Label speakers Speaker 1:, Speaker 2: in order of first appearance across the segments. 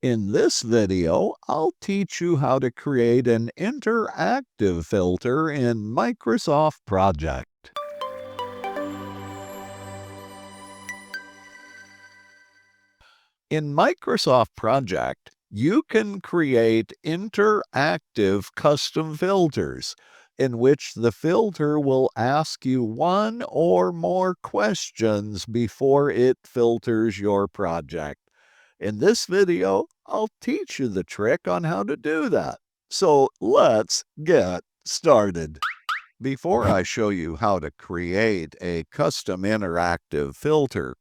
Speaker 1: In this video, I'll teach you how to create an interactive filter in Microsoft Project. In Microsoft Project, you can create interactive custom filters in which the filter will ask you one or more questions before it filters your project. In this video, I'll teach you the trick on how to do that. So let's get started. Before I show you how to create a custom interactive filter,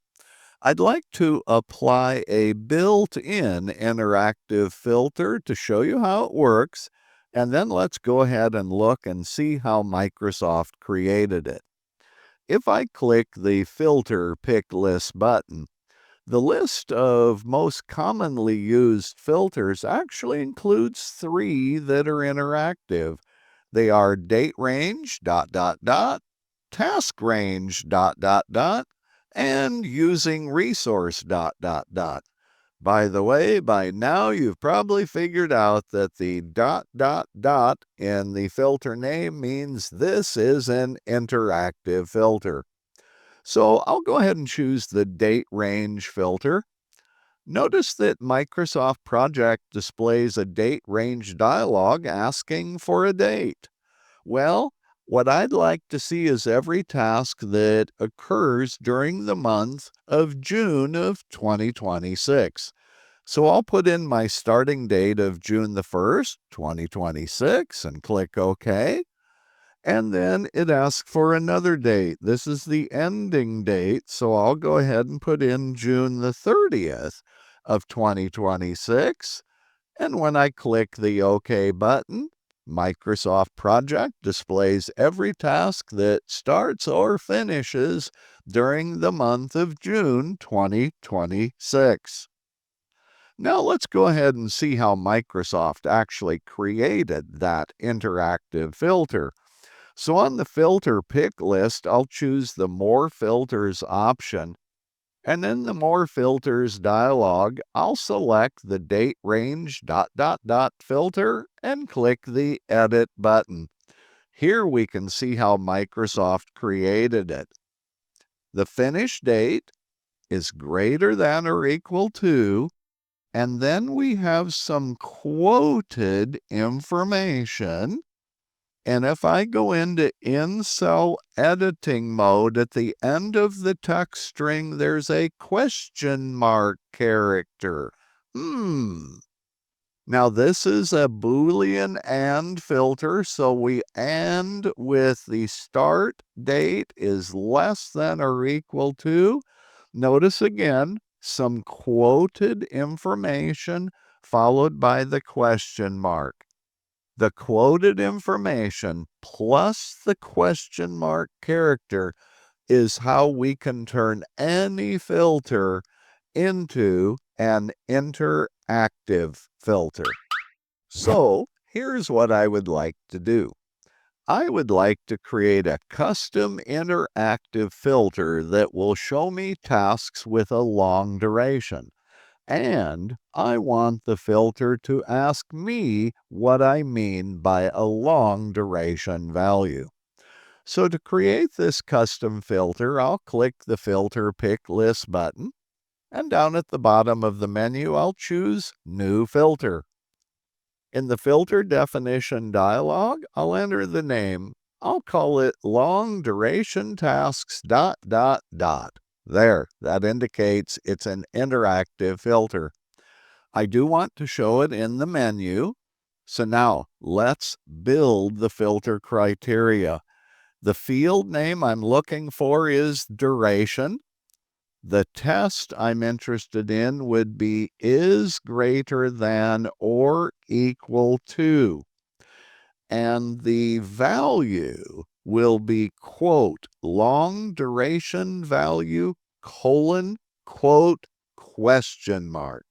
Speaker 1: I'd like to apply a built-in interactive filter to show you how it works, and then let's go ahead and look and see how Microsoft created it. If I click the Filter Pick List button, the list of most commonly used filters actually includes three that are interactive. They are date range, task range, and using resource, By the way, by now you've probably figured out that the in the filter name means this is an interactive filter. So I'll go ahead and choose the date range filter. Notice that Microsoft Project displays a date range dialog asking for a date. Well, what I'd like to see is every task that occurs during the month of June of 2026. So I'll put in my starting date of June the 1st, 2026, and click OK. And then it asks for another date. This is the ending date, so I'll go ahead and put in June the 30th of 2026. And when I click the OK button, Microsoft Project displays every task that starts or finishes during the month of June 2026. Now let's go ahead and see how Microsoft actually created that interactive filter. So on the filter pick list, I'll choose the More Filters option. And in the More Filters dialog, I'll select the date range filter and click the Edit button. Here we can see how Microsoft created it. The finish date is greater than or equal to, and then we have some quoted information. And if I go into in-cell editing mode, at the end of the text string, there's a question mark character. Now this is a Boolean AND filter, so we AND with the start date is less than or equal to. Notice again, some quoted information followed by the question mark. The quoted information plus the question mark character is how we can turn any filter into an interactive filter. So here's what I would like to do. I would like to create a custom interactive filter that will show me tasks with a long duration. And I want the filter to ask me what I mean by a long duration value. So to create this custom filter, I'll click the Filter Pick List button, and down at the bottom of the menu, I'll choose New Filter. In the Filter Definition dialog, I'll enter the name. I'll call it Long Duration Tasks ... There, that indicates it's an interactive filter. I do want to show it in the menu. So now let's build the filter criteria. The field name I'm looking for is duration. The test I'm interested in would be is greater than or equal to. And the value will be, quote, long duration value, quote, question mark.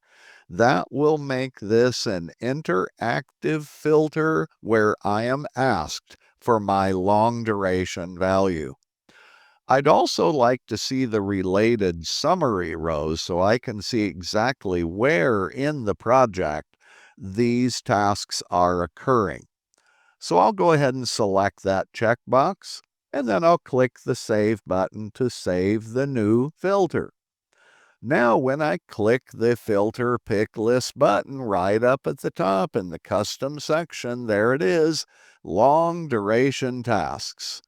Speaker 1: That will make this an interactive filter where I am asked for my long duration value. I'd also like to see the related summary rows so I can see exactly where in the project these tasks are occurring. So I'll go ahead and select that checkbox, and then I'll click the Save button to save the new filter. Now, when I click the Filter Pick List button right up at the top in the Custom section, there it is, Long Duration Tasks.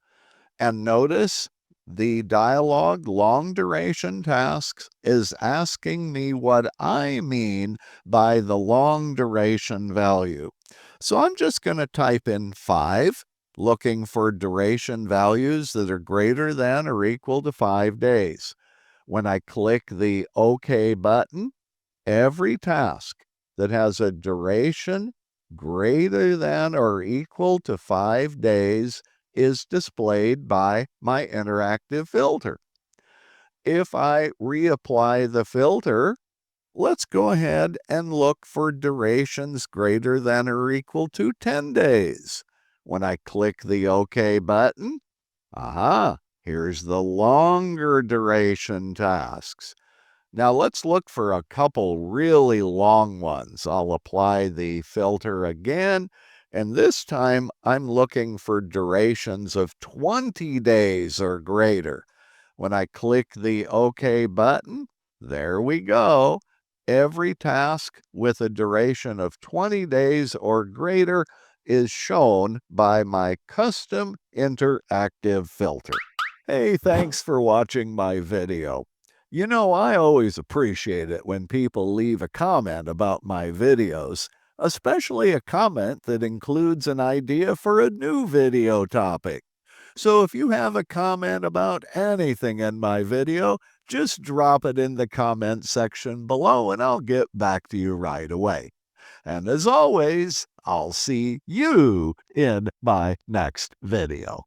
Speaker 1: And notice the dialog Long Duration Tasks is asking me what I mean by the long duration value. So I'm just going to type in 5, looking for duration values that are greater than or equal to 5 days. When I click the OK button, every task that has a duration greater than or equal to 5 days is displayed by my interactive filter. If I reapply the filter, let's go ahead and look for durations greater than or equal to 10 days. When I click the OK button, aha, here's the longer duration tasks. Now let's look for a couple really long ones. I'll apply the filter again, and this time I'm looking for durations of 20 days or greater. When I click the OK button, there we go. Every task with a duration of 20 days or greater is shown by my custom interactive filter. Hey, thanks for watching my video. You know, I always appreciate it when people leave a comment about my videos, especially a comment that includes an idea for a new video topic. So if you have a comment about anything in my video, just drop it in the comment section below and I'll get back to you right away. And as always, I'll see you in my next video.